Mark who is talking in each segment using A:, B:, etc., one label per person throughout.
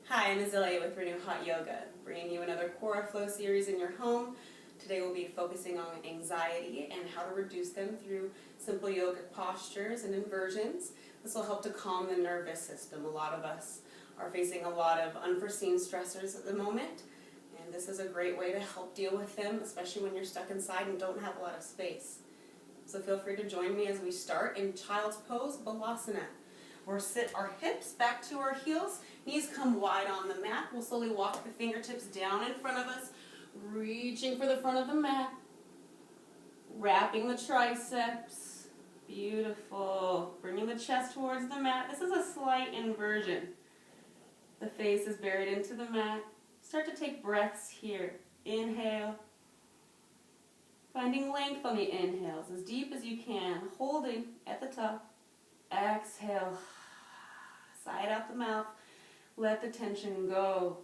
A: Hi, I'm Azalea with Renew Hot Yoga, bringing you another QUARAflow series in your home. Today we'll be focusing on anxiety and how to reduce them through simple yogic postures and inversions. This will help to calm the nervous system. A lot of us are facing a lot of unforeseen stressors at the moment, and this is a great way to help deal with them, especially when you're stuck inside and don't have a lot of space. So feel free to join me as we start in Child's Pose, Balasana. We'll sit our hips back to our heels, knees come wide on the mat. We'll slowly walk the fingertips down in front of us, reaching for the front of the mat, wrapping the triceps. Beautiful. Bringing the chest towards the mat. This is a slight inversion. The face is buried into the mat. Start to take breaths here. Inhale. Finding length on the inhales, as deep as you can, holding at the top. Exhale, sigh it out the mouth, let the tension go.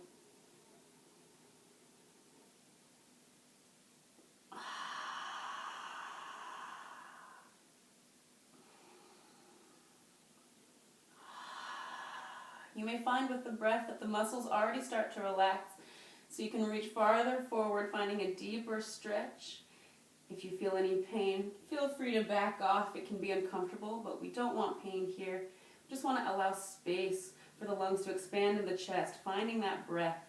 A: You may find with the breath that the muscles already start to relax, so you can reach farther forward, finding a deeper stretch. If you feel any pain, feel free to back off. It can be uncomfortable, but we don't want pain here. We just want to allow space for the lungs to expand in the chest, finding that breath.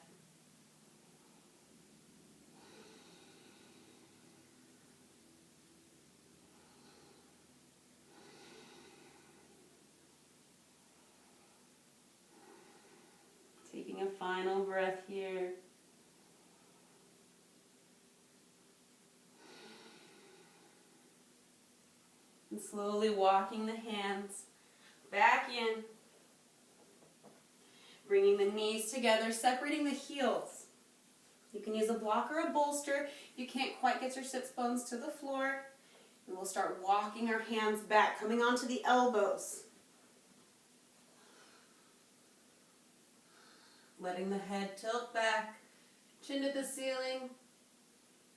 A: Taking a final breath here. And slowly walking the hands back in. Bringing the knees together, separating the heels. You can use a block or a bolster if you can't quite get your sits bones to the floor. And we'll start walking our hands back, coming onto the elbows. Letting the head tilt back, chin to the ceiling.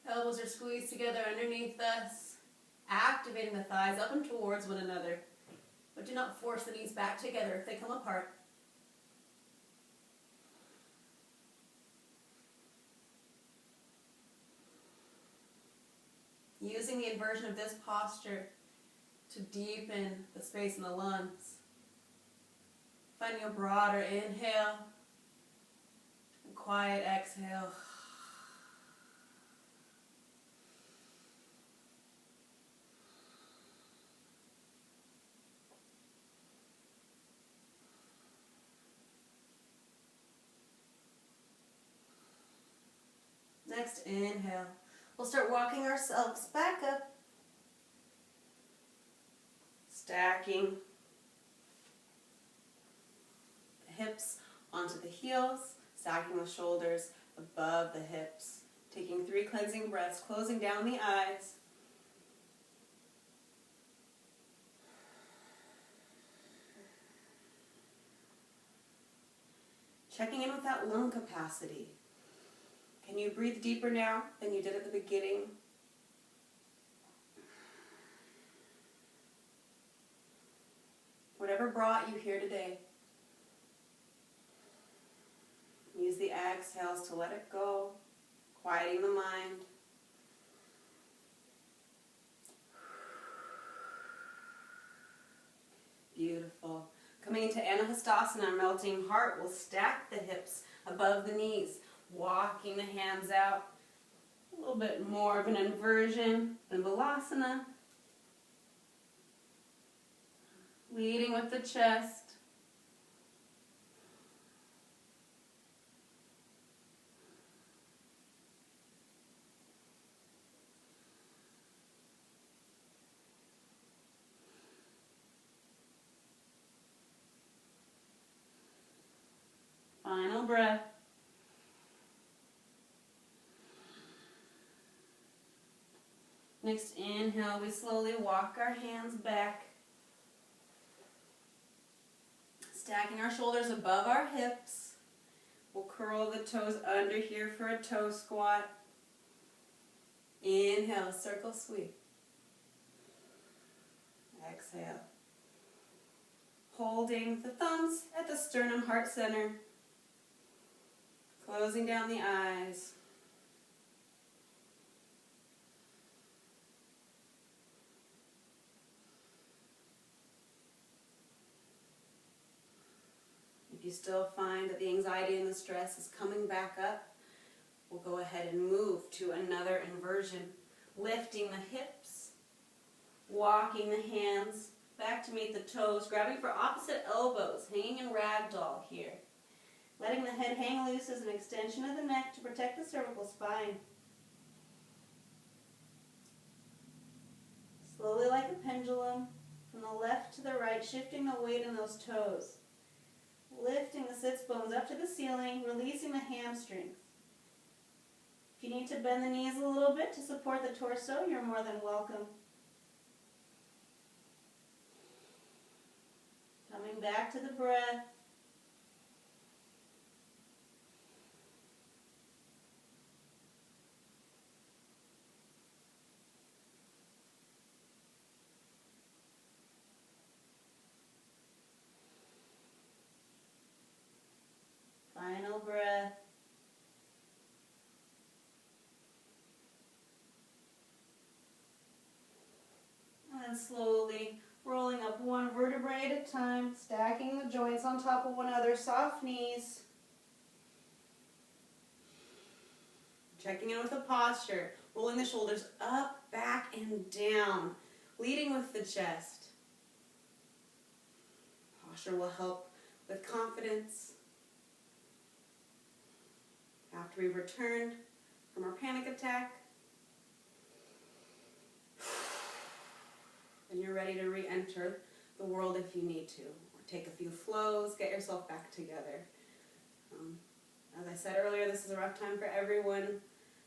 A: Elbows are squeezed together underneath us. Activating the thighs up and towards one another, but do not force the knees back together if they come apart. Using the inversion of this posture to deepen the space in the lungs. Finding a broader inhale and quiet exhale. Next inhale. We'll start walking ourselves back up. Stacking the hips onto the heels. Stacking the shoulders above the hips. Taking 3 cleansing breaths, closing down the eyes. Checking in with that lung capacity. Can you breathe deeper now than you did at the beginning? Whatever brought you here today, use the exhales to let it go, quieting the mind. Beautiful. Coming into Anahastasana, melting heart, we'll stack the hips above the knees. Walking the hands out, a little bit more of an inversion than Balasana. Leading with the chest. Final breath. Next inhale, we slowly walk our hands back. Stacking our shoulders above our hips. We'll curl the toes under here for a toe squat. Inhale, circle sweep. Exhale. Holding the thumbs at the sternum heart center. Closing down the eyes. If you still find that the anxiety and the stress is coming back up, we'll go ahead and move to another inversion. Lifting the hips, walking the hands back to meet the toes, grabbing for opposite elbows, hanging in ragdoll here. Letting the head hang loose as an extension of the neck to protect the cervical spine. Slowly like a pendulum, from the left to the right, shifting the weight in those toes. Lifting the sits bones up to the ceiling, releasing the hamstrings. If you need to bend the knees a little bit to support the torso, you're more than welcome. Coming back to the breath. Final breath. And then slowly rolling up one vertebrae at a time, stacking the joints on top of one another, soft knees. Checking in with the posture, rolling the shoulders up, back, and down, leading with the chest. Posture will help with confidence. After we've returned from our panic attack, and you're ready to re-enter the world if you need to. Or take a few flows, get yourself back together. As I said earlier, this is a rough time for everyone.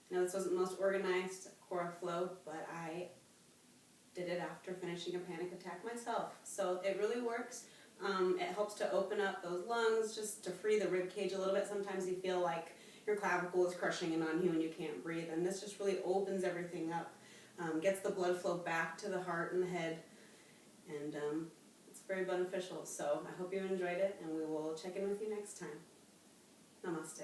A: I know this wasn't the most organized QUARAflow, but I did it after finishing a panic attack myself. So it really works. It helps to open up those lungs, just to free the rib cage a little bit. Sometimes you feel like your clavicle is crushing in on you and you can't breathe, and this just really opens everything up, gets the blood flow back to the heart and the head, and it's very beneficial. So I hope you enjoyed it, and we will check in with you next time. Namaste.